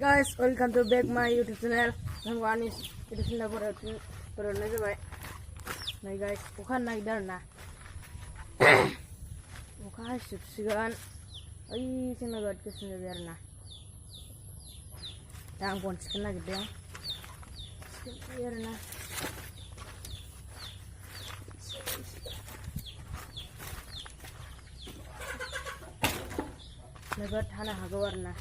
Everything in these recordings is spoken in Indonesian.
Guys, welcome to back my YouTube channel. I'm Anis. YouTube channel berwarna coba. Nah guys, bukan naik darna. Bukan subscribe. Ay, sini buat kesini darna. Yang pun sekena gitu ya. Darna. Lebat hana haga warna.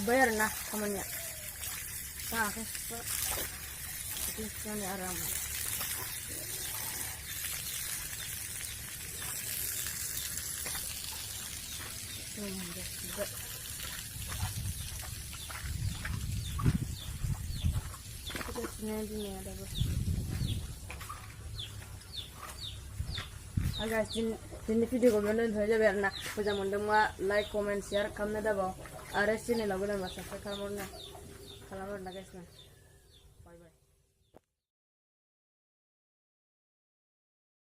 Bayar nah kamarnya. Nah, ini aram. Guys, ini video komen saja biar nak punya mendema like, comment, share, kamera dah bawa. Ares ini lagu dan bahasa kalau mau guys nah.